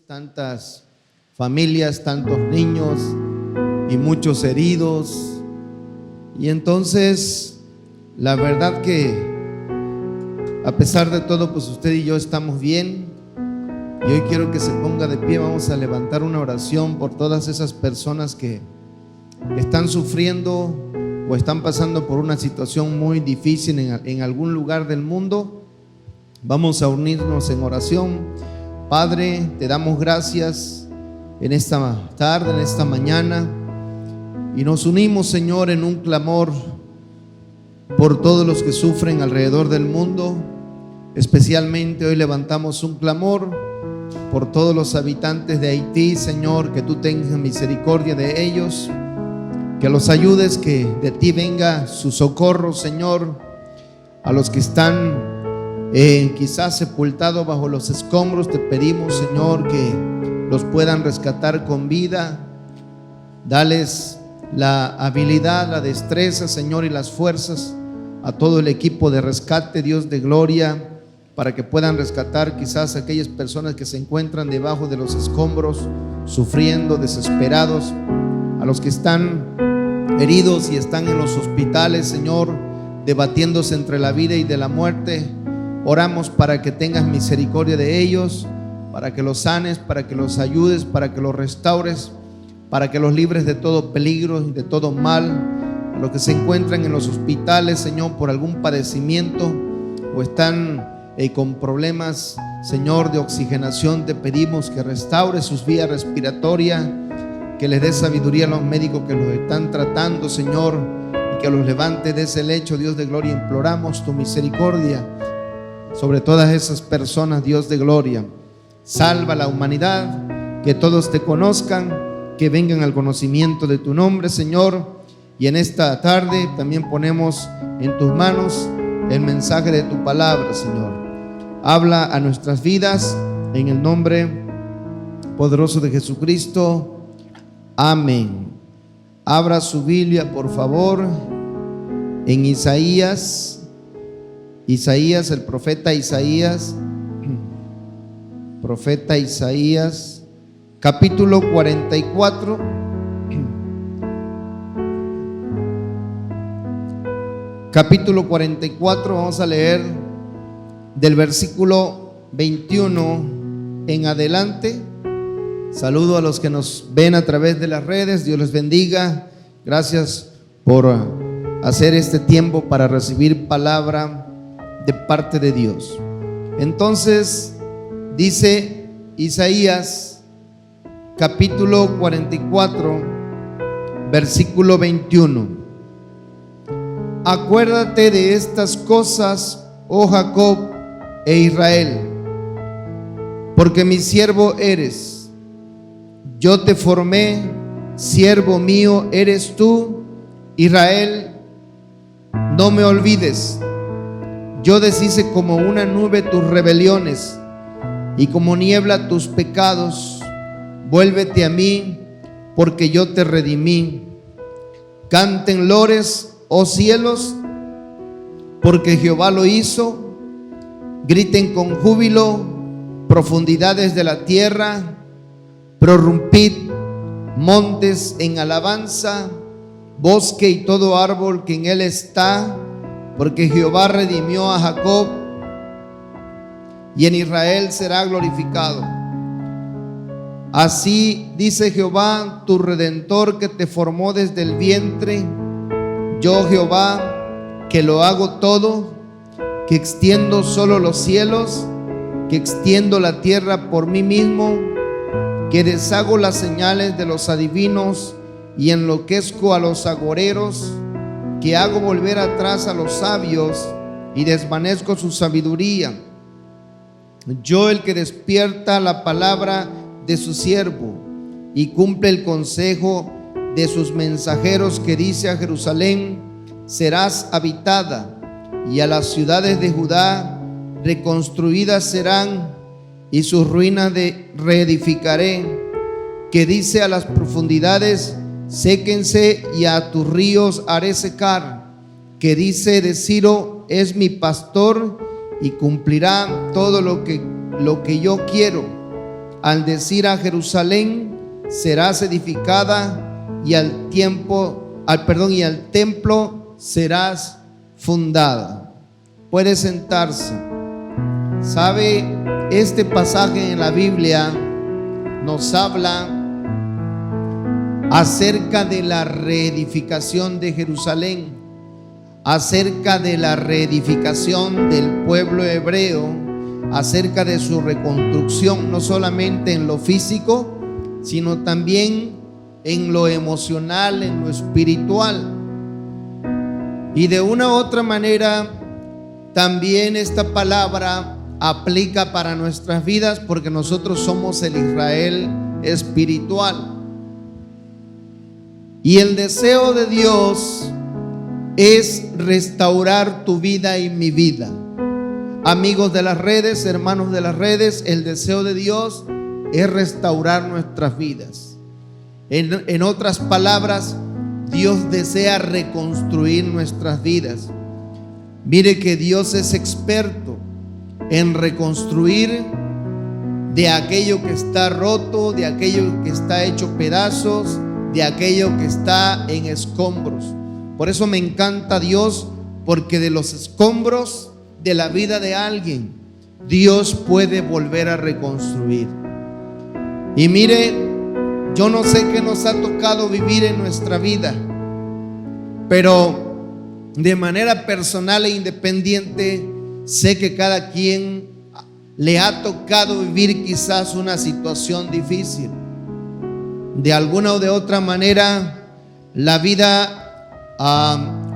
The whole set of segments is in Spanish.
Tantas familias, tantos niños y muchos heridos. Y entonces, la verdad que a pesar de todo, pues usted y yo estamos bien. Y hoy quiero que se ponga de pie. Vamos a levantar una oración por todas esas personas que están sufriendo o están pasando por una situación muy difícil en algún lugar del mundo. Vamos a unirnos en oración. Padre, te damos gracias en esta tarde, en esta mañana, y nos unimos, Señor, en un clamor por todos los que sufren alrededor del mundo. Especialmente hoy levantamos un clamor por todos los habitantes de Haití, Señor, que tú tengas misericordia de ellos, que los ayudes, que de ti venga su socorro, Señor. A los que están quizás sepultados bajo los escombros, te pedimos, Señor, que los puedan rescatar con vida. Dales la habilidad, la destreza, Señor, y las fuerzas a todo el equipo de rescate, Dios de gloria, para que puedan rescatar quizás a aquellas personas que se encuentran debajo de los escombros, sufriendo, desesperados. A los que están heridos y están en los hospitales, Señor, debatiéndose entre la vida y de la muerte, oramos para que tengas misericordia de ellos, para que los sanes, para que los ayudes, para que los restaures, para que los libres de todo peligro y de todo mal. A los que se encuentran en los hospitales, Señor, por algún padecimiento o están con problemas, Señor, de oxigenación, te pedimos que restaure sus vías respiratorias, que les dé sabiduría a los médicos que los están tratando, Señor, y que los levante de ese lecho, Dios de gloria. Imploramos tu misericordia sobre todas esas personas, Dios de gloria. Salva a la humanidad, que todos te conozcan, que vengan al conocimiento de tu nombre, Señor. Y en esta tarde también ponemos en tus manos el mensaje de tu palabra, Señor. Habla a nuestras vidas en el nombre poderoso de Jesucristo. Amén. Abra su Biblia, por favor, en Isaías, el profeta Isaías, capítulo 44. Capítulo 44, vamos a leer del versículo 21 en adelante. Saludo a los que nos ven a través de las redes. Dios les bendiga. Gracias por hacer este tiempo para recibir palabra de parte de Dios. Entonces dice Isaías capítulo 44 versículo 21: acuérdate de estas cosas, oh Jacob e Israel, porque mi siervo eres. Yo te formé, siervo mío eres tú, Israel, no me olvides. Yo deshice como una nube tus rebeliones y como niebla tus pecados. Vuélvete a mí, porque yo te redimí. Canten lores, oh cielos, porque Jehová lo hizo. Griten con júbilo, profundidades de la tierra. Prorrumpid, montes, en alabanza, bosque y todo árbol que en él está, porque Jehová redimió a Jacob y en Israel será glorificado. Así dice Jehová, tu Redentor, que te formó desde el vientre. Yo, Jehová, que lo hago todo, que extiendo solo los cielos, que extiendo la tierra por mí mismo, que deshago las señales de los adivinos y enloquezco a los agoreros, que hago volver atrás a los sabios y desvanezco su sabiduría. Yo, el que despierta la palabra de su siervo y cumple el consejo de sus mensajeros, que dice a Jerusalén: serás habitada, y a las ciudades de Judá reconstruidas serán, y sus ruinas reedificaré. Que dice a las profundidades: séquense, y a tus ríos haré secar. Que dice de Ciro: es mi pastor y cumplirá todo lo que yo quiero. al decir a Jerusalén serás edificada y al templo serás fundada. Puede sentarse. ¿Sabe? Este pasaje en la Biblia nos habla acerca de la reedificación de Jerusalén, acerca de la reedificación del pueblo hebreo, acerca de su reconstrucción, no solamente en lo físico, sino también en lo emocional, en lo espiritual. Y de una u otra manera, también esta palabra aplica para nuestras vidas, porque nosotros somos el Israel espiritual. Y el deseo de Dios es restaurar tu vida y mi vida. Amigos de las redes, hermanos de las redes, el deseo de Dios es restaurar nuestras vidas. En otras palabras, Dios desea reconstruir nuestras vidas. Mire que Dios es experto en reconstruir de aquello que está roto, de aquello que está hecho pedazos, de aquello que está en escombros. Por eso me encanta Dios, porque de los escombros de la vida de alguien, Dios puede volver a reconstruir. Y mire, yo no sé qué nos ha tocado vivir en nuestra vida, pero de manera personal e independiente, sé que cada quien le ha tocado vivir quizás una situación difícil. De alguna o de otra manera, la vida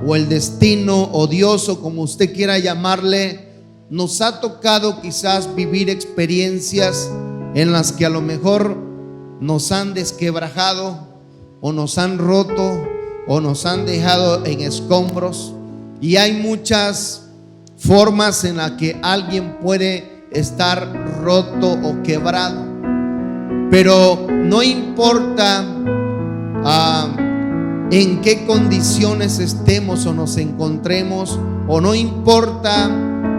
o el destino o Dios, o como usted quiera llamarle, nos ha tocado quizás vivir experiencias en las que a lo mejor nos han desquebrajado, o nos han roto, o nos han dejado en escombros. Y hay muchas formas en las que alguien puede estar roto o quebrado, pero no importa en qué condiciones estemos o nos encontremos, o no importa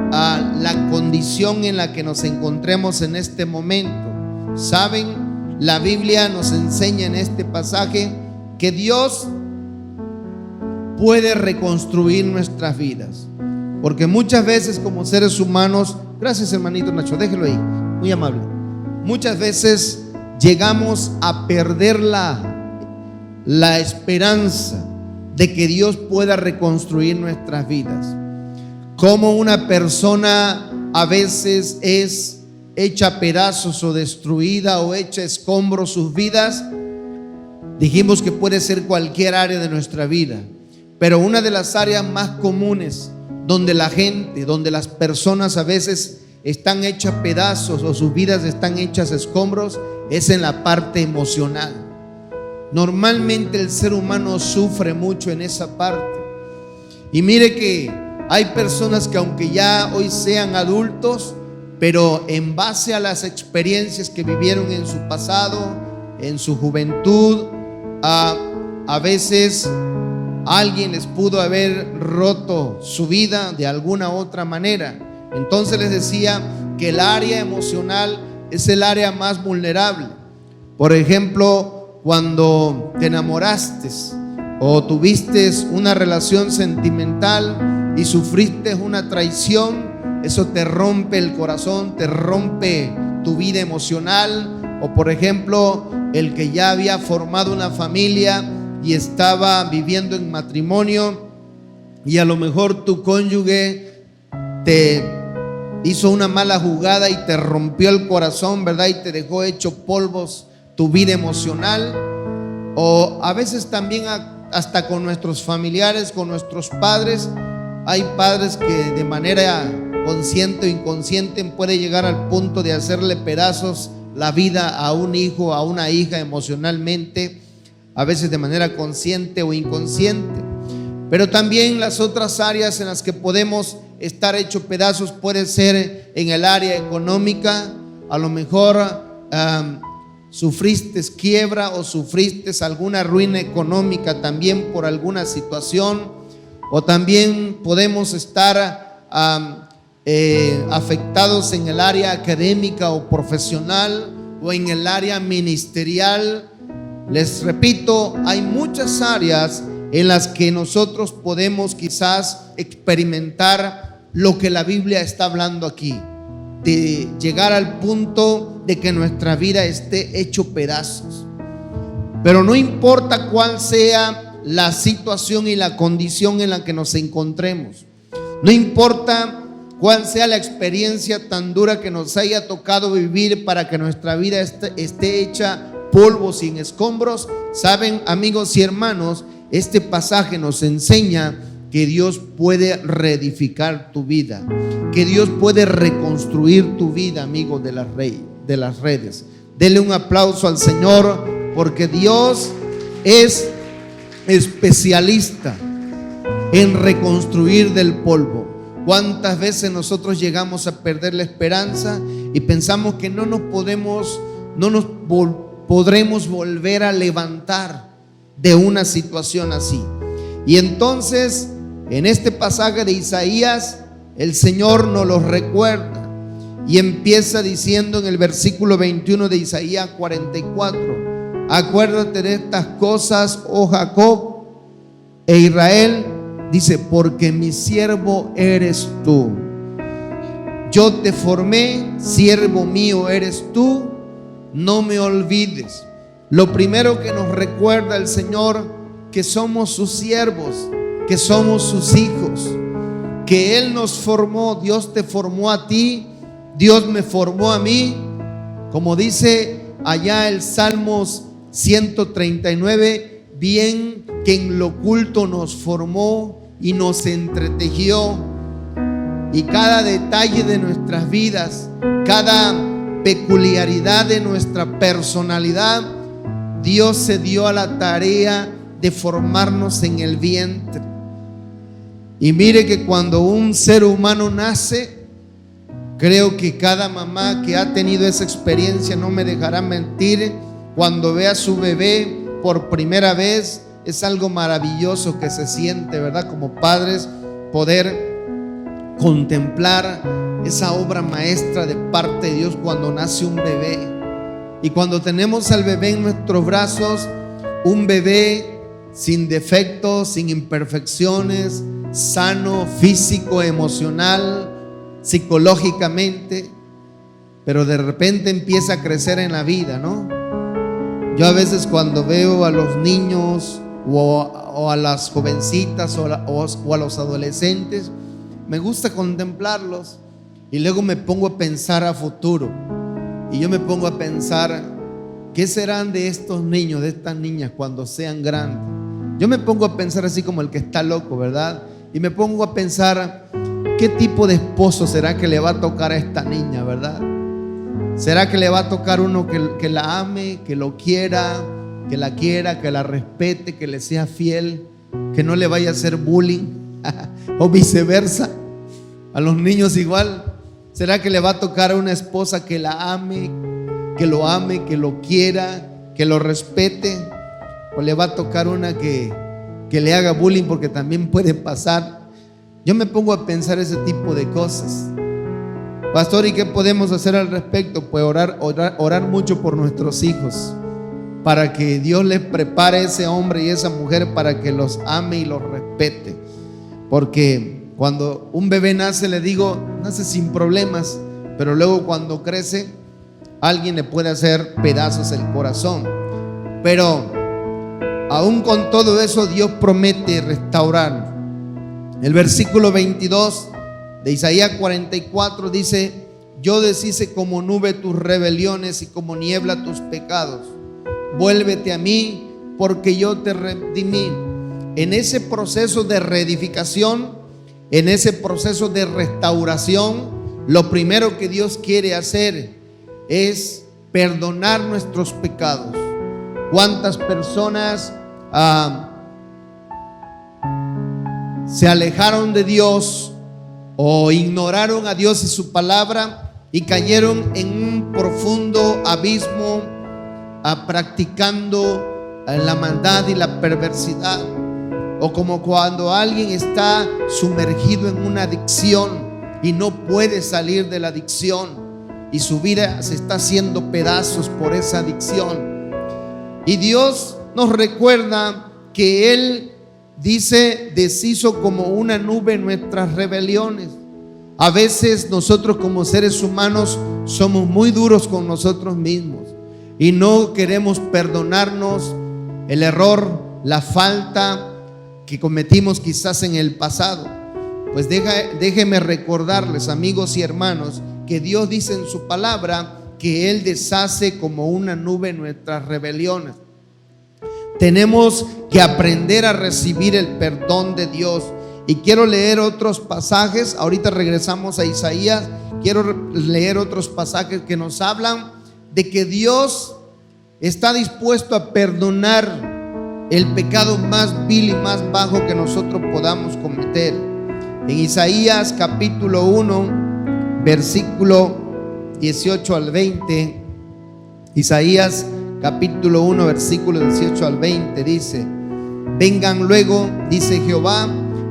la condición en la que nos encontremos en este momento. Saben, la Biblia nos enseña en este pasaje que Dios puede reconstruir nuestras vidas, porque muchas veces como seres humanos, gracias hermanito Nacho, déjelo ahí, muy amable, muchas veces llegamos a perder la esperanza de que Dios pueda reconstruir nuestras vidas. Como una persona a veces es hecha a pedazos o destruida o hecha escombros sus vidas. Dijimos que puede ser cualquier área de nuestra vida, pero una de las áreas más comunes donde la gente, donde las personas a veces están hechas pedazos o sus vidas están hechas escombros, es en la parte emocional. Normalmente el ser humano sufre mucho en esa parte. Y mire que hay personas que aunque ya hoy sean adultos, pero en base a las experiencias que vivieron en su pasado, en su juventud, a veces alguien les pudo haber roto su vida de alguna otra manera. Entonces les decía que el área emocional es el área más vulnerable. Por ejemplo, cuando te enamoraste o tuviste una relación sentimental y sufriste una traición, eso te rompe el corazón, te rompe tu vida emocional. O por ejemplo, el que ya había formado una familia y estaba viviendo en matrimonio, y a lo mejor tu cónyuge te hizo una mala jugada y te rompió el corazón, ¿verdad? Y te dejó hecho polvos tu vida emocional. O a veces también hasta con nuestros familiares, con nuestros padres. Hay padres que de manera consciente o inconsciente puede llegar al punto de hacerle pedazos la vida a un hijo, a una hija emocionalmente, a veces de manera consciente o inconsciente. Pero también las otras áreas en las que podemos estar hechos pedazos puede ser en el área económica. A lo mejor sufriste quiebra o sufriste alguna ruina económica también por alguna situación. O también podemos estar afectados en el área académica o profesional, o en el área ministerial. Les repito, hay muchas áreas en las que nosotros podemos quizás experimentar lo que la Biblia está hablando aquí, de llegar al punto de que nuestra vida esté hecho pedazos. Pero no importa cuál sea la situación y la condición en la que nos encontremos, no importa cuál sea la experiencia tan dura que nos haya tocado vivir para que nuestra vida esté hecha polvo, sin escombros. Saben, amigos y hermanos, este pasaje nos enseña que Dios puede reedificar tu vida, que Dios puede reconstruir tu vida, amigo de las redes. Dele un aplauso al Señor, porque Dios es especialista en reconstruir del polvo. ¿Cuántas veces nosotros llegamos a perder la esperanza y pensamos que no nos podremos volver a levantar de una situación así? Y entonces, en este pasaje de Isaías, el Señor nos lo recuerda y empieza diciendo en el versículo 21 de Isaías 44: acuérdate de estas cosas, oh Jacob e Israel. Dice: porque mi siervo eres tú. Yo te formé, siervo mío eres tú. No me olvides. Lo primero que nos recuerda el Señor, que somos sus siervos, que somos sus hijos, que Él nos formó. Dios te formó a ti, Dios me formó a mí. Como dice allá el Salmos 139, bien que en lo oculto nos formó y nos entretejió. Y cada detalle de nuestras vidas, cada peculiaridad de nuestra personalidad, Dios se dio a la tarea de formarnos en el vientre. Y mire que cuando un ser humano nace, creo que cada mamá que ha tenido esa experiencia no me dejará mentir, cuando ve a su bebé por primera vez, es algo maravilloso que se siente, ¿verdad? Como padres, poder contemplar esa obra maestra de parte de Dios cuando nace un bebé. Y cuando tenemos al bebé en nuestros brazos, un bebé sin defectos, sin imperfecciones, sano, físico, emocional, psicológicamente, pero de repente empieza a crecer en la vida, ¿no? Yo a veces cuando veo a los niños o a las jovencitas o a los adolescentes, me gusta contemplarlos y luego me pongo a pensar a futuro. Y yo me pongo a pensar, ¿qué serán de estos niños, de estas niñas cuando sean grandes? Yo me pongo a pensar así como el que está loco, ¿verdad? Y me pongo a pensar, ¿qué tipo de esposo será que le va a tocar a esta niña, verdad? ¿Será que le va a tocar uno que la ame, que lo quiera, que la quiera, que la respete, que le sea fiel, que no le vaya a hacer bullying? O viceversa, a los niños igual. ¿Será que le va a tocar a una esposa que la ame, que lo quiera, que lo respete? ¿O le va a tocar una que le haga bullying? Porque también puede pasar. Yo me pongo a pensar ese tipo de cosas. Pastor, ¿y qué podemos hacer al respecto? Pues orar mucho por nuestros hijos, para que Dios les prepare a ese hombre y esa mujer para que los ame y los respete. Porque cuando un bebé nace, le digo, nace sin problemas, pero luego cuando crece, alguien le puede hacer pedazos el corazón. Pero aún con todo eso, Dios promete restaurar. El versículo 22 de Isaías 44 dice: yo deshice como nube tus rebeliones y como niebla tus pecados. Vuélvete a mí, porque yo te redimí. En ese proceso de reedificación, en ese proceso de restauración, lo primero que Dios quiere hacer es perdonar nuestros pecados. ¿Cuántas personas se alejaron de Dios o ignoraron a Dios y su palabra y cayeron en un profundo abismo practicando la maldad y la perversidad? O como cuando alguien está sumergido en una adicción y no puede salir de la adicción. y su vida se está haciendo pedazos por esa adicción. Y Dios nos recuerda que Él dice: deshizo como una nube nuestras rebeliones. A veces nosotros como seres humanos somos muy duros con nosotros mismos y no queremos perdonarnos el error, la falta que cometimos quizás en el pasado. Pues déjeme recordarles, amigos y hermanos, que Dios dice en su palabra que Él deshace como una nube nuestras rebeliones. Tenemos que aprender a recibir el perdón de Dios. Y quiero leer otros pasajes. Ahorita regresamos a Isaías. Quiero leer otros pasajes que nos hablan de que Dios está dispuesto a perdonar el pecado más vil y más bajo que nosotros podamos cometer. En Isaías capítulo 1, versículo 18 al 20. Isaías capítulo 1, versículo 18 al 20 dice: vengan luego, dice Jehová,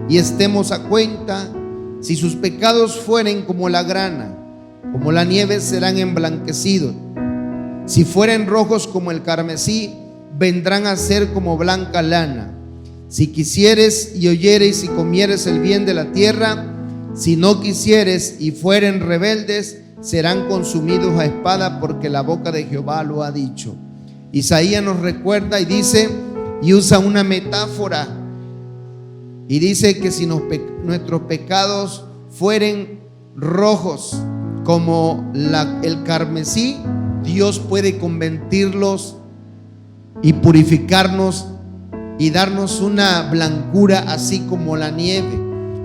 y estemos a cuenta. Si sus pecados fueren como la grana, como la nieve serán emblanquecidos. Si fueren rojos como el carmesí, vendrán a ser como blanca lana. Si quisieres y oyeres y comieres el bien de la tierra, si no quisieres y fueren rebeldes, serán consumidos a espada, porque la boca de Jehová lo ha dicho. Isaías nos recuerda y dice, y usa una metáfora, y dice que si nuestros pecados fueren rojos como el carmesí, Dios puede convertirlos y purificarnos y darnos una blancura así como la nieve.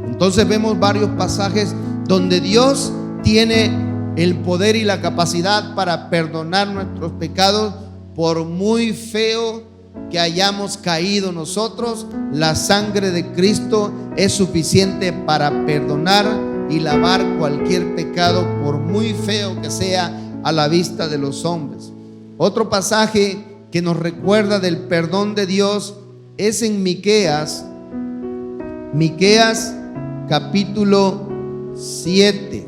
Entonces vemos varios pasajes donde Dios tiene el poder y la capacidad para perdonar nuestros pecados. Por muy feo que hayamos caído nosotros, la sangre de Cristo es suficiente para perdonar y lavar cualquier pecado, por muy feo que sea a la vista de los hombres. Otro pasaje que nos recuerda del perdón de Dios es en Miqueas capítulo 7.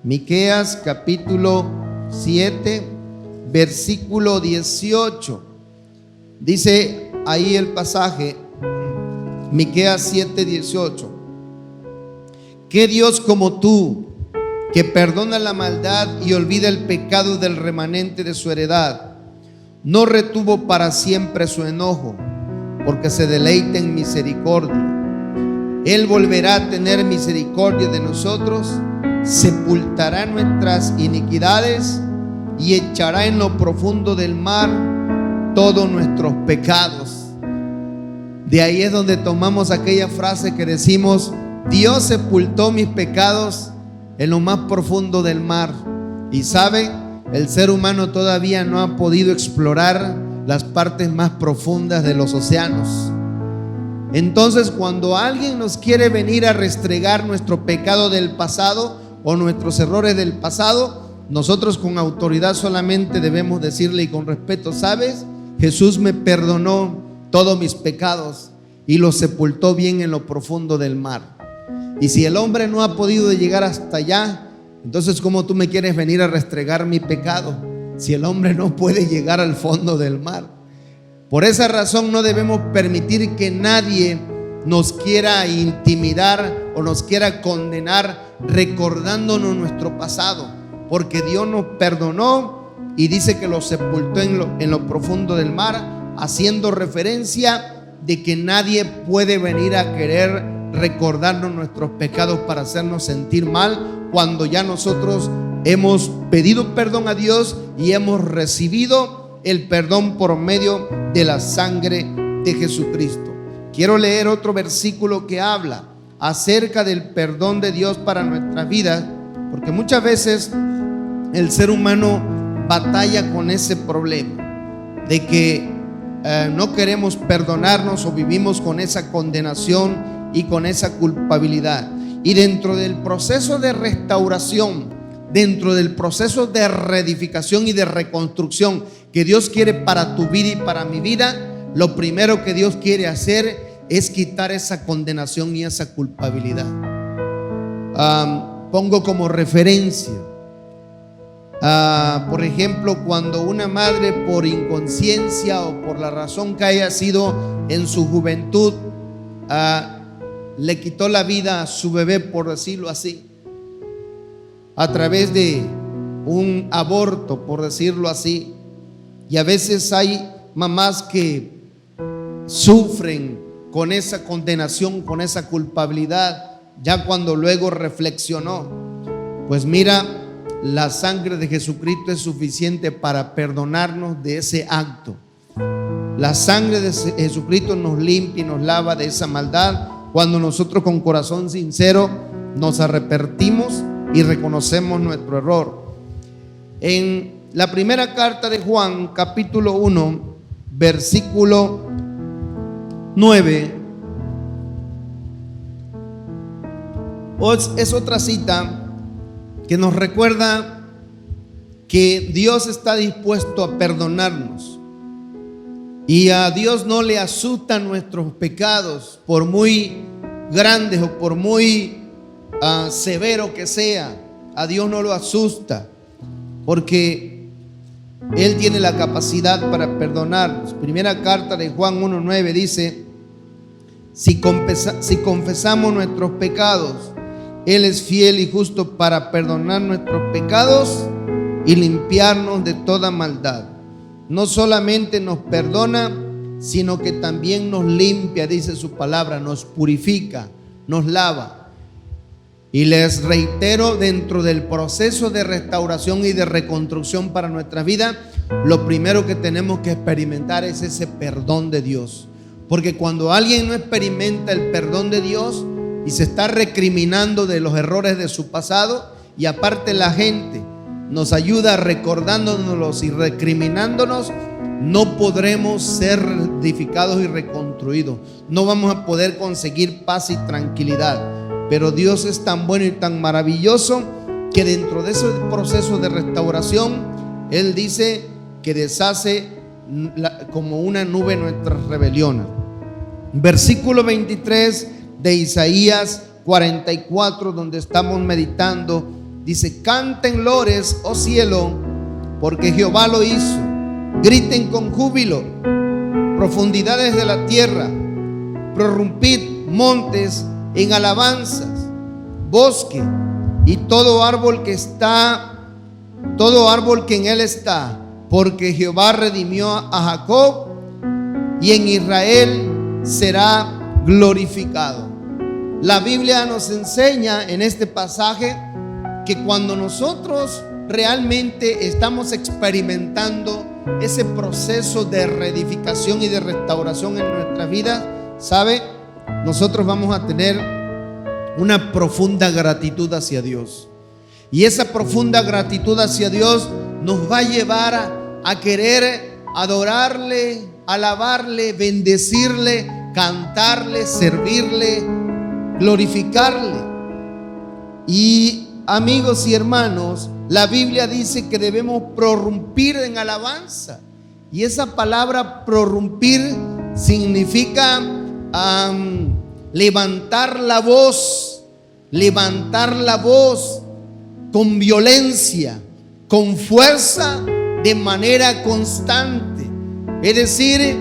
Miqueas capítulo 7, versículo 18. Dice ahí el pasaje, Miqueas 7, 18: ¿qué Dios como tú, que perdona la maldad y olvida el pecado del remanente de su heredad, no retuvo para siempre su enojo, porque se deleita en misericordia? Él volverá a tener misericordia de nosotros, sepultará nuestras iniquidades y echará en lo profundo del mar todos nuestros pecados. De ahí es donde tomamos aquella frase que decimos: Dios sepultó mis pecados en lo más profundo del mar. Y sabe, el ser humano todavía no ha podido explorar las partes más profundas de los océanos. Entonces, cuando alguien nos quiere venir a restregar nuestro pecado del pasado o nuestros errores del pasado, nosotros con autoridad solamente debemos decirle y con respeto: ¿sabes? Jesús me perdonó todos mis pecados y los sepultó bien en lo profundo del mar. Y si el hombre no ha podido llegar hasta allá, entonces ¿cómo tú me quieres venir a restregar mi pecado? Si el hombre no puede llegar al fondo del mar. Por esa razón no debemos permitir que nadie nos quiera intimidar o nos quiera condenar recordándonos nuestro pasado, porque Dios nos perdonó y dice que lo sepultó en lo profundo del mar, haciendo referencia de que nadie puede venir a querer recordarnos nuestros pecados para hacernos sentir mal, cuando ya nosotros hemos pedido perdón a Dios y hemos recibido el perdón por medio de la sangre de Jesucristo. Quiero leer otro versículo que habla acerca del perdón de Dios para nuestras vidas, porque muchas veces el ser humano batalla con ese problema de que no queremos perdonarnos o vivimos con esa condenación y con esa culpabilidad. Y dentro del proceso de restauración, dentro del proceso de reedificación y de reconstrucción que Dios quiere para tu vida y para mi vida, lo primero que Dios quiere hacer es quitar esa condenación y esa culpabilidad. pongo como referencia. Por ejemplo, cuando una madre por inconsciencia o por la razón que haya sido en su juventud, le quitó la vida a su bebé, por decirlo así, a través de un aborto, por decirlo así. Y a veces hay mamás que sufren con esa condenación, con esa culpabilidad, ya cuando luego reflexionó. Pues mira, la sangre de Jesucristo es suficiente para perdonarnos de ese acto. La sangre de Jesucristo nos limpia y nos lava de esa maldad cuando nosotros con corazón sincero nos arrepentimos y reconocemos nuestro error. En la primera carta de Juan, capítulo 1, versículo 9, es otra cita que nos recuerda que Dios está dispuesto a perdonarnos, y a Dios no le asustan nuestros pecados, por muy grandes o por muy severo que sea. A Dios no lo asusta, porque Él tiene la capacidad para perdonarnos. Primera carta de Juan 1:9 dice: si confesamos nuestros pecados, Él es fiel y justo para perdonar nuestros pecados y limpiarnos de toda maldad. No solamente nos perdona, sino que también nos limpia, dice su palabra, nos purifica, nos lava. Y les reitero, dentro del proceso de restauración y de reconstrucción para nuestra vida, lo primero que tenemos que experimentar es ese perdón de Dios. Porque cuando alguien no experimenta el perdón de Dios y se está recriminando de los errores de su pasado, y aparte la gente nos ayuda recordándonos y recriminándonos, no podremos ser edificados y reconstruidos. No vamos a poder conseguir paz y tranquilidad. Pero Dios es tan bueno y tan maravilloso que dentro de ese proceso de restauración, Él dice que deshace como una nube nuestras rebeliones. Versículo 23 de Isaías 44, donde estamos meditando, dice: canten lores, oh cielo, porque Jehová lo hizo. Griten con júbilo, profundidades de la tierra. Prorrumpid, montes, en alabanzas, bosque y todo árbol que en él está, porque Jehová redimió a Jacob y en Israel será glorificado. La Biblia nos enseña en este pasaje que cuando nosotros realmente estamos experimentando ese proceso de reedificación y de restauración en nuestras vidas, ¿sabe? Nosotros vamos a tener una profunda gratitud hacia Dios. Y esa profunda gratitud hacia Dios nos va a llevar a querer adorarle, alabarle, bendecirle, cantarle, servirle, glorificarle. Y amigos y hermanos, la Biblia dice que debemos prorrumpir en alabanza. Y esa palabra prorrumpir significa levantar la voz con violencia, con fuerza, de manera constante. Es decir,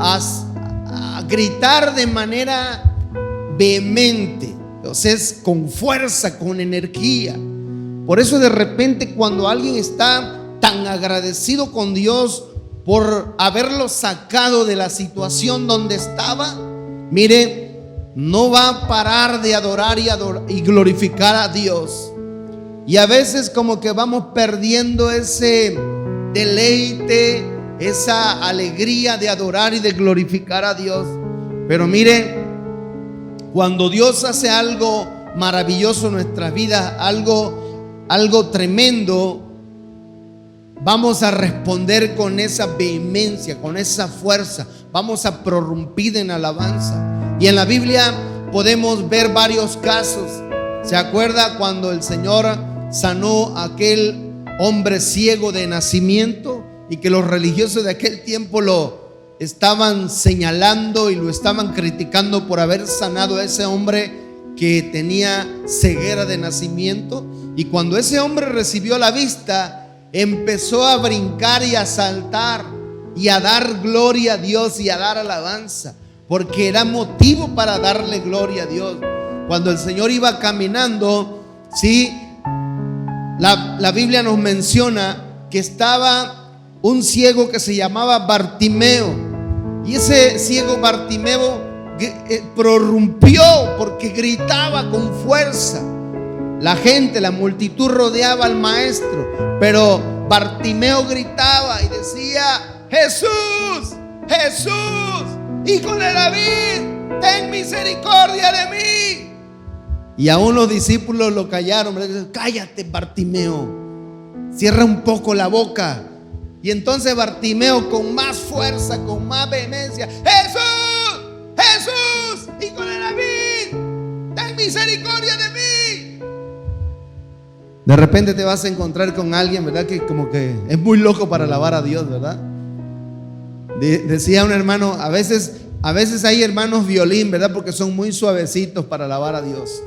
a gritar de manera vehemente. Entonces, con fuerza, con energía. Por eso de repente cuando alguien está tan agradecido con Dios por haberlo sacado de la situación donde estaba, mire, no va a parar de adorar y glorificar a Dios. Y a veces como que vamos perdiendo ese deleite, esa alegría de adorar y de glorificar a Dios. Pero mire, cuando Dios hace algo maravilloso en nuestras vidas, algo tremendo, vamos a responder con esa vehemencia, con esa fuerza. Vamos a prorrumpir en alabanza. Y en la Biblia podemos ver varios casos. ¿Se acuerda cuando el Señor sanó a aquel hombre ciego de nacimiento y que los religiosos de aquel tiempo lo estaban señalando y lo estaban criticando por haber sanado a ese hombre que tenía ceguera de nacimiento. Y cuando ese hombre recibió la vista, empezó a brincar y a saltar y a dar gloria a Dios y a dar alabanza, porque era motivo para darle gloria a Dios. Cuando el Señor iba caminando, sí, la Biblia nos menciona que estaba un ciego que se llamaba Bartimeo, y ese ciego Bartimeo prorrumpió porque gritaba con fuerza. La gente, la multitud rodeaba al maestro, pero Bartimeo gritaba y decía: Jesús, Jesús, Hijo de David, ten misericordia de mí. Y aún los discípulos lo callaron, ¿verdad? Cállate, Bartimeo, cierra un poco la boca. Y entonces Bartimeo, con más fuerza, con más vehemencia: Jesús, Jesús, Hijo de David, ten misericordia de mí. De repente te vas a encontrar con alguien, ¿verdad?, que como que es muy loco para alabar a Dios, ¿verdad? Decía un hermano, a veces hay hermanos violín, ¿verdad?, porque son muy suavecitos para alabar a Dios.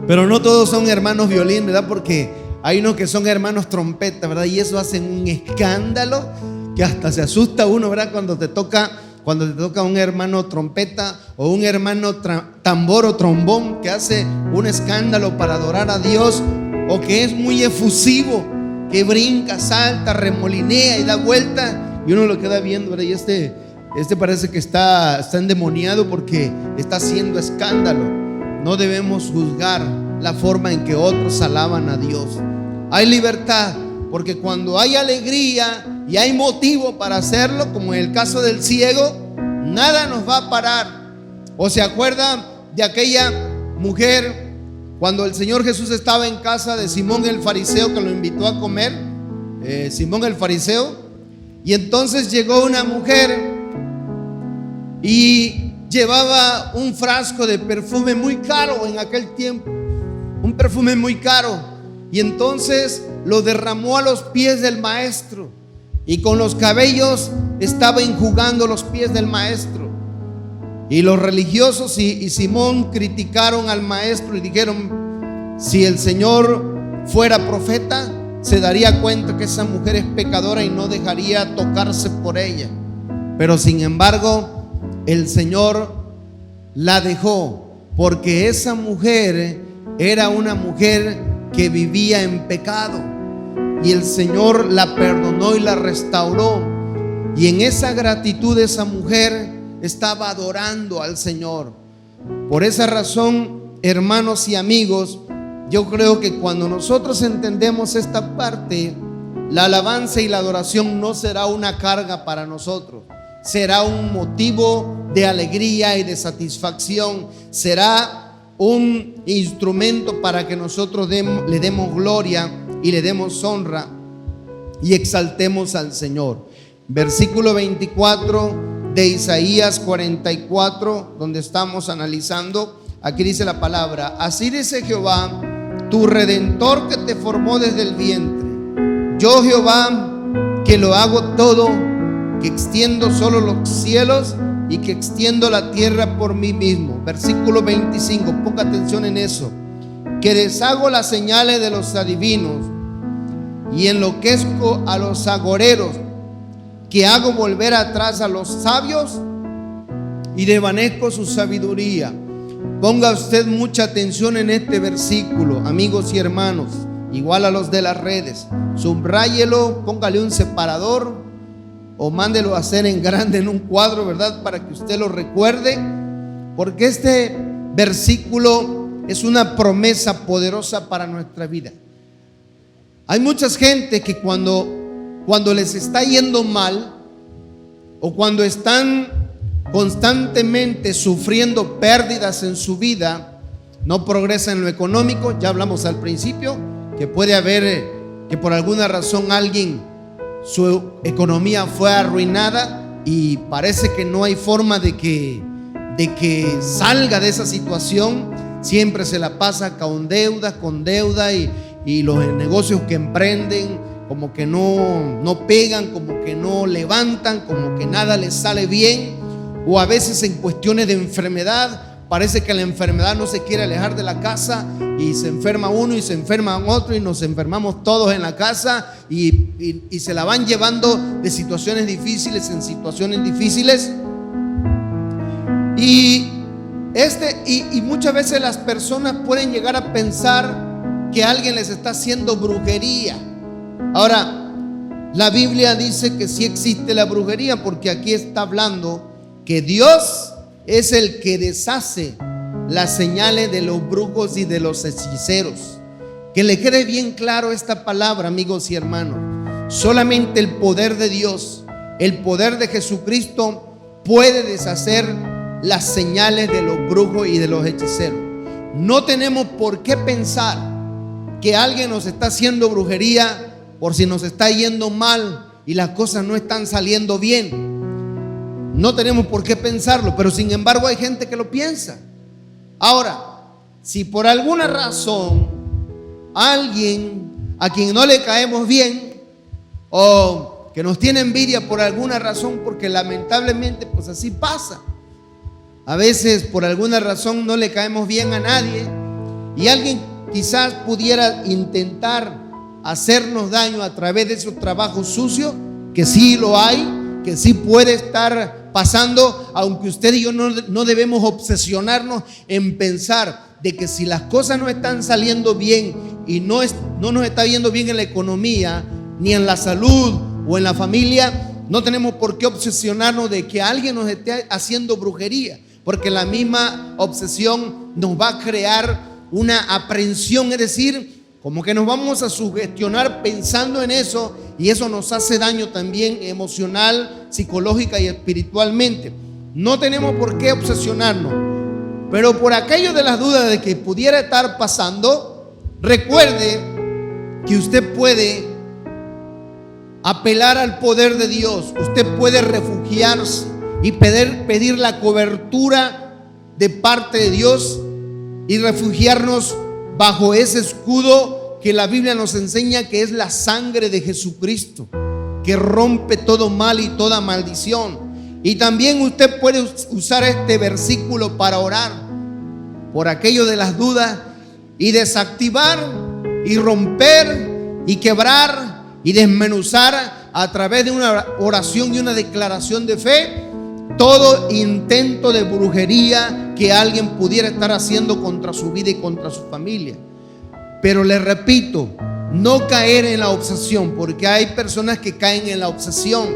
Pero no todos son hermanos violín, ¿verdad?, porque hay unos que son hermanos trompeta, ¿verdad? Y eso hacen un escándalo que hasta se asusta uno, ¿verdad?, cuando te toca un hermano trompeta o un hermano tambor o trombón que hace un escándalo para adorar a Dios, o que es muy efusivo, que brinca, salta, remolinea y da vuelta, y uno lo queda viendo, ¿verdad? Y este parece que está endemoniado porque está haciendo escándalo. No debemos juzgar la forma en que otros alaban a Dios. Hay libertad, porque cuando hay alegría y hay motivo para hacerlo, como en el caso del ciego, nada nos va a parar. ¿O se acuerdan de aquella mujer cuando el Señor Jesús estaba en casa de Simón el fariseo, que lo invitó a comer? Simón el fariseo. Y entonces llegó una mujer y llevaba un frasco de perfume muy caro en aquel tiempo, un perfume muy caro, y entonces lo derramó a los pies del maestro, y con los cabellos estaba enjugando los pies del maestro. Y los religiosos y Simón criticaron al maestro y dijeron: si el Señor fuera profeta, se daría cuenta que esa mujer es pecadora y no dejaría tocarse por ella. Pero sin embargo, el Señor la dejó, porque esa mujer era una mujer que vivía en pecado, y el Señor la perdonó y la restauró. Y en esa gratitud esa mujer estaba adorando al Señor. Por esa razón, hermanos y amigos, yo creo que cuando nosotros entendemos esta parte, la alabanza y la adoración no será una carga para nosotros, será un motivo de alegría y de satisfacción, será un instrumento para que nosotros le demos gloria y le demos honra y exaltemos al Señor. Versículo 24 de Isaías 44, donde estamos analizando, aquí dice la palabra: así dice Jehová, tu Redentor, que te formó desde el vientre. Yo, Jehová, que lo hago todo, que extiendo solo los cielos y que extiendo la tierra por mí mismo. Versículo 25, ponga atención en eso: que deshago las señales de los adivinos y enloquezco a los agoreros, que hago volver atrás a los sabios y desvanezco su sabiduría. Ponga usted mucha atención en este versículo, amigos y hermanos, igual a los de las redes. Subráyelo, póngale un separador o mándelo a hacer en grande en un cuadro, ¿verdad?, para que usted lo recuerde, porque este versículo es una promesa poderosa para nuestra vida. Hay mucha gente que cuando les está yendo mal, o cuando están constantemente sufriendo pérdidas en su vida, no progresa en lo económico. Ya hablamos al principio que puede haber que por alguna razón su economía fue arruinada y parece que no hay forma de que salga de esa situación. Siempre se la pasa con deuda y los negocios que emprenden como que no pegan, como que no levantan, como que nada les sale bien. O a veces en cuestiones de enfermedad parece que la enfermedad no se quiere alejar de la casa y se enferma uno y se enferma otro y nos enfermamos todos en la casa y se la van llevando de situaciones difíciles en situaciones difíciles. Y muchas veces las personas pueden llegar a pensar que alguien les está haciendo brujería. Ahora, la Biblia dice que sí existe la brujería, porque aquí está hablando que Dios es el que deshace las señales de los brujos y de los hechiceros. Que le quede bien claro esta palabra, amigos y hermanos. Solamente el poder de Dios, el poder de Jesucristo puede deshacer las señales de los brujos y de los hechiceros. No tenemos por qué pensar que alguien nos está haciendo brujería por si nos está yendo mal y las cosas no están saliendo bien. No tenemos por qué pensarlo, pero sin embargo hay gente que lo piensa. Ahora, si por alguna razón alguien a quien no le caemos bien o que nos tiene envidia por alguna razón, porque lamentablemente pues así pasa, a veces por alguna razón no le caemos bien a nadie y alguien quizás pudiera intentar hacernos daño a través de esos trabajos sucios, que sí lo hay, que sí puede estar pasando, aunque usted y yo no debemos obsesionarnos en pensar de que si las cosas no están saliendo bien y no nos está yendo bien en la economía, ni en la salud o en la familia, no tenemos por qué obsesionarnos de que alguien nos esté haciendo brujería, porque la misma obsesión nos va a crear una aprensión, es decir, como que nos vamos a sugestionar pensando en eso, y eso nos hace daño también emocional, psicológica y espiritualmente. No tenemos por qué obsesionarnos, pero por aquello de las dudas de que pudiera estar pasando, recuerde que usted puede apelar al poder de Dios. Usted puede refugiarse y pedir la cobertura de parte de Dios y refugiarnos bajo ese escudo que la Biblia nos enseña, que es la sangre de Jesucristo, que rompe todo mal y toda maldición. Y también usted puede usar este versículo para orar por aquello de las dudas y desactivar y romper y quebrar y desmenuzar a través de una oración y una declaración de fe todo intento de brujería que alguien pudiera estar haciendo contra su vida y contra su familia. Pero le repito, no caer en la obsesión, porque hay personas que caen en la obsesión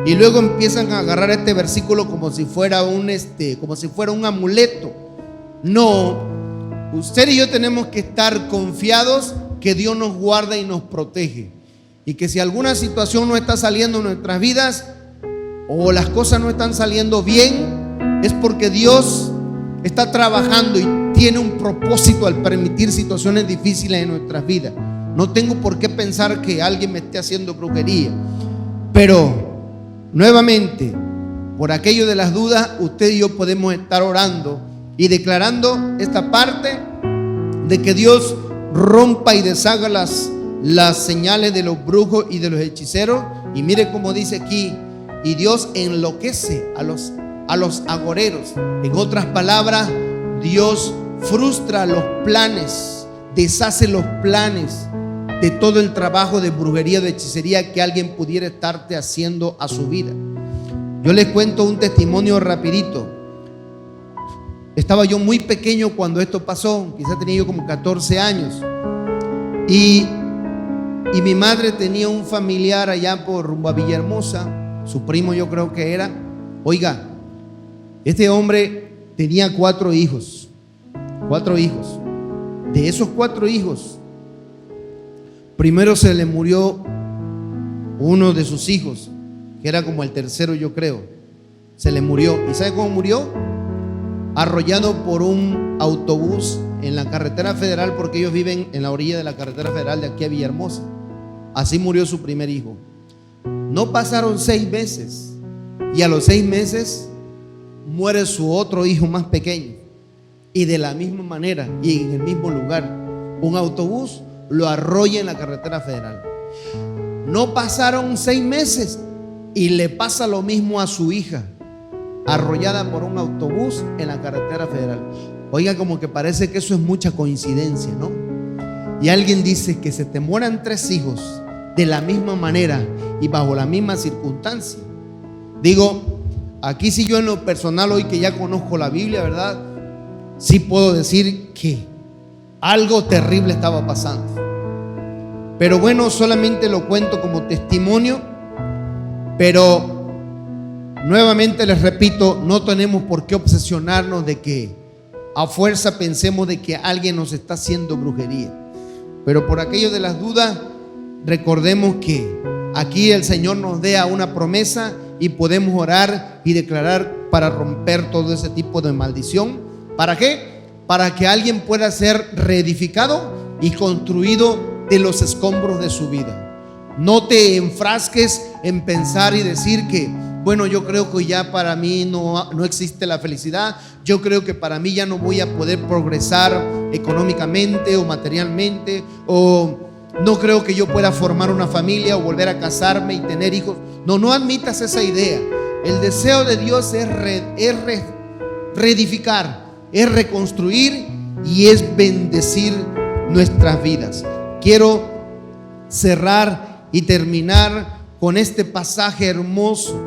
y luego empiezan a agarrar este versículo como si fuera un amuleto. No, usted y yo tenemos que estar confiados que Dios nos guarda y nos protege, y que si alguna situación no está saliendo en nuestras vidas o las cosas no están saliendo bien, es porque Dios está trabajando y tiene un propósito al permitir situaciones difíciles en nuestras vidas. No tengo por qué pensar que alguien me esté haciendo brujería, pero nuevamente, por aquello de las dudas, usted y yo podemos estar orando y declarando esta parte de que Dios rompa y deshaga las señales de los brujos y de los hechiceros. Y mire cómo dice aquí: y Dios enloquece a los agoreros. En otras palabras, Dios frustra los planes, deshace los planes de todo el trabajo de brujería, de hechicería que alguien pudiera estarte haciendo a su vida. Yo les cuento un testimonio rapidito. Estaba yo muy pequeño cuando esto pasó, quizás tenía yo como 14 años, y mi madre tenía un familiar allá por rumbo a Villahermosa, su primo yo creo que era. Oiga, este hombre tenía 4 hijos. De esos 4 hijos, primero se le murió uno de sus hijos, que era como el tercero yo creo. Se le murió. ¿Y sabe cómo murió? Arrollado por un autobús en la carretera federal, porque ellos viven en la orilla de la carretera federal de aquí a Villahermosa. Así murió su primer hijo. No pasaron 6 meses y a los 6 meses muere su otro hijo más pequeño, y de la misma manera y en el mismo lugar, un autobús lo arrolla en la carretera federal. No pasaron 6 meses y le pasa lo mismo a su hija. arrollada por un autobús en la carretera federal. Oiga, como que parece que eso es mucha coincidencia, ¿no? Y alguien dice que se te mueran 3 hijos de la misma manera y bajo la misma circunstancia. Digo, aquí sí yo en lo personal, hoy que ya conozco la Biblia, ¿verdad? Sí puedo decir que algo terrible estaba pasando. Pero bueno, solamente lo cuento como testimonio. Pero nuevamente les repito, no tenemos por qué obsesionarnos de que a fuerza pensemos de que alguien nos está haciendo brujería. Pero por aquello de las dudas, recordemos que aquí el Señor nos da una promesa y podemos orar y declarar para romper todo ese tipo de maldición. ¿Para qué? Para que alguien pueda ser reedificado y construido de los escombros de su vida. No te enfrasques en pensar y decir que, bueno, yo creo que ya para mí no existe la felicidad. Yo creo que para mí ya no voy a poder progresar económicamente o materialmente, o no creo que yo pueda formar una familia o volver a casarme y tener hijos. No admitas esa idea. El deseo de Dios es reedificar, es reconstruir y es bendecir nuestras vidas. Quiero cerrar y terminar con este pasaje hermoso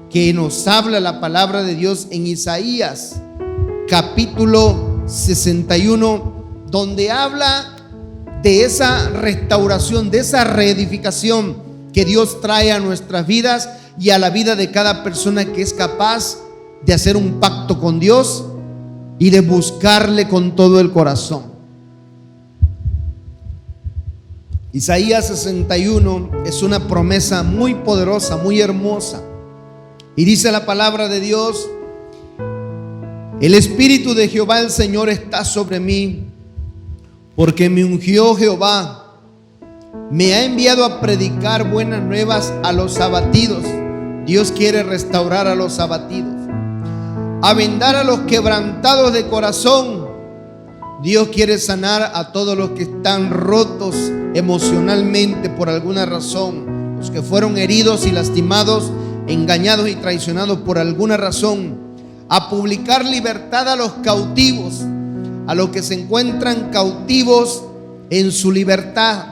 que nos habla la palabra de Dios en Isaías capítulo 61, donde habla de esa restauración, de esa reedificación que Dios trae a nuestras vidas y a la vida de cada persona que es capaz de hacer un pacto con Dios y de buscarle con todo el corazón. Isaías 61 es una promesa muy poderosa, muy hermosa. Y dice la palabra de Dios: el Espíritu de Jehová el Señor está sobre mí, porque me ungió Jehová, me ha enviado a predicar buenas nuevas a los abatidos. Dios quiere restaurar a los abatidos, a vendar a los quebrantados de corazón. Dios quiere sanar a todos los que están rotos emocionalmente por alguna razón, los que fueron heridos y lastimados, engañados y traicionados por alguna razón, a publicar libertad a los cautivos, a los que se encuentran cautivos en su libertad,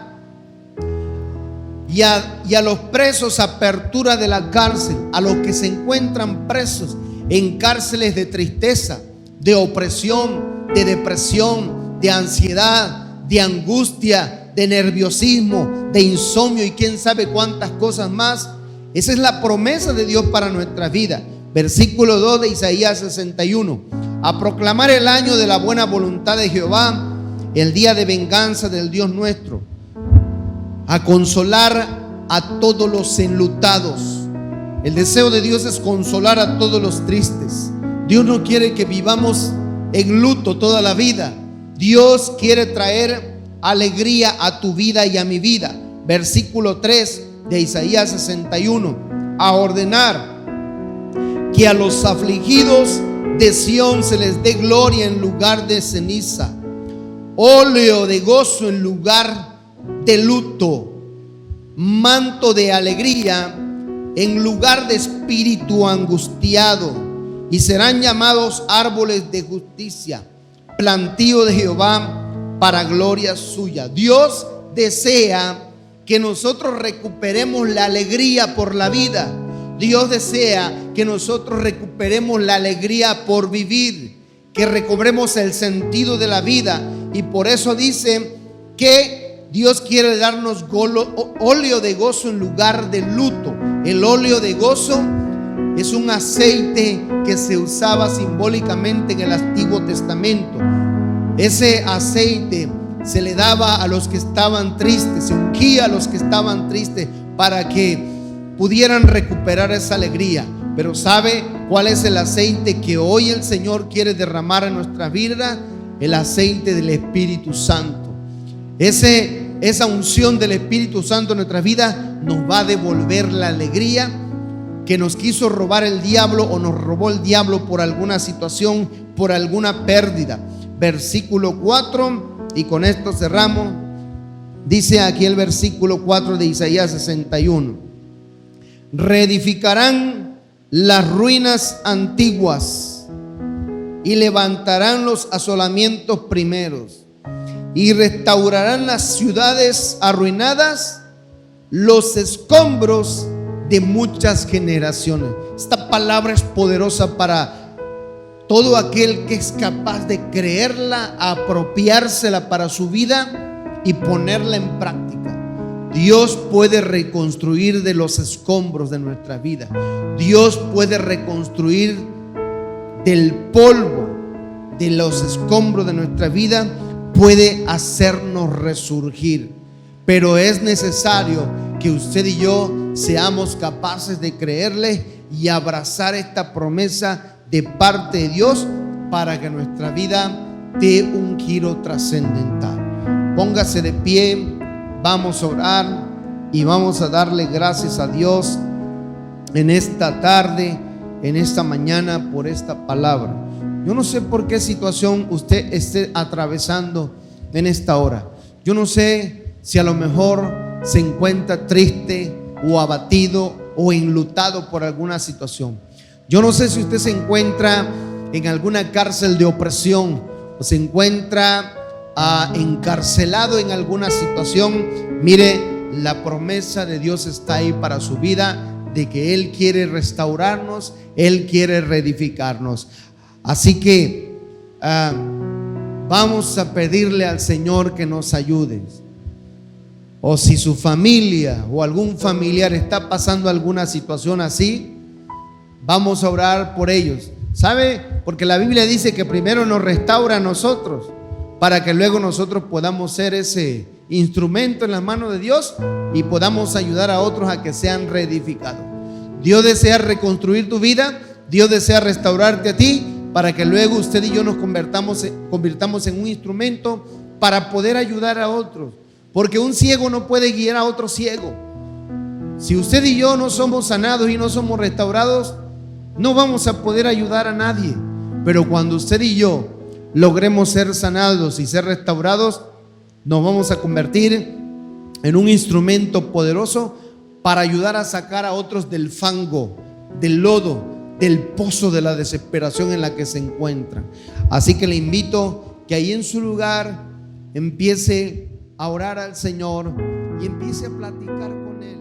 y a los presos apertura de la cárcel, a los que se encuentran presos en cárceles de tristeza, de opresión, de depresión, de ansiedad, de angustia, de nerviosismo, de insomnio y quién sabe cuántas cosas más. Esa es la promesa de Dios para nuestra vida. Versículo 2 de Isaías 61: a proclamar el año de la buena voluntad de Jehová, el día de venganza del Dios nuestro, a consolar a todos los enlutados. El deseo de Dios es consolar a todos los tristes. Dios no quiere que vivamos en luto toda la vida. Dios quiere traer alegría a tu vida y a mi vida. Versículo 3 de Isaías 61: a ordenar que a los afligidos de Sión se les dé gloria en lugar de ceniza, óleo de gozo en lugar de luto, manto de alegría en lugar de espíritu angustiado, y serán llamados árboles de justicia, plantío de Jehová para gloria suya. Dios desea que nosotros recuperemos la alegría por la vida. Dios desea que nosotros recuperemos la alegría por vivir, que recobremos el sentido de la vida. Y por eso dice que Dios quiere darnos óleo de gozo en lugar de luto. El óleo de gozo es un aceite que se usaba simbólicamente en el Antiguo Testamento. Ese aceite se le daba a los que estaban tristes, se ungía a los que estaban tristes para que pudieran recuperar esa alegría. Pero ¿sabe cuál es el aceite que hoy el Señor quiere derramar en nuestra vida? El aceite del Espíritu Santo. Esa unción del Espíritu Santo en nuestra vida nos va a devolver la alegría que nos quiso robar el diablo o nos robó el diablo por alguna situación, por alguna pérdida. Versículo 4, y con esto cerramos. Dice aquí el versículo 4 de Isaías 61: reedificarán las ruinas antiguas y levantarán los asolamientos primeros y restaurarán las ciudades arruinadas, los escombros de muchas generaciones. Esta palabra es poderosa para todo aquel que es capaz de creerla, apropiársela para su vida y ponerla en práctica. Dios puede reconstruir de los escombros de nuestra vida. Dios puede reconstruir del polvo, de los escombros de nuestra vida, puede hacernos resurgir. Pero es necesario que usted y yo seamos capaces de creerle y abrazar esta promesa de parte de Dios para que nuestra vida dé un giro trascendental. Póngase de pie, vamos a orar y vamos a darle gracias a Dios en esta tarde, en esta mañana, por esta palabra. Yo no sé por qué situación usted esté atravesando en esta hora. Yo no sé si a lo mejor se encuentra triste o abatido o enlutado por alguna situación. Yo no sé si usted se encuentra en alguna cárcel de opresión o se encuentra encarcelado en alguna situación. Mire, la promesa de Dios está ahí para su vida, de que Él quiere restaurarnos, Él quiere reedificarnos. Así que vamos a pedirle al Señor que nos ayude. O si su familia o algún familiar está pasando alguna situación así, vamos a orar por ellos. ¿Sabe? Porque la Biblia dice que primero nos restaura a nosotros, para que luego nosotros podamos ser ese instrumento en las manos de Dios y podamos ayudar a otros a que sean reedificados. Dios desea reconstruir tu vida, Dios desea restaurarte a ti, para que luego usted y yo nos convirtamos en un instrumento para poder ayudar a otros. Porque un ciego no puede guiar a otro ciego. Si usted y yo no somos sanados y no somos restaurados, no vamos a poder ayudar a nadie. Pero cuando usted y yo logremos ser sanados y ser restaurados, nos vamos a convertir en un instrumento poderoso para ayudar a sacar a otros del fango, del lodo, del pozo de la desesperación en la que se encuentran. Así que le invito que ahí en su lugar empiece a orar al Señor y empiece a platicar con Él.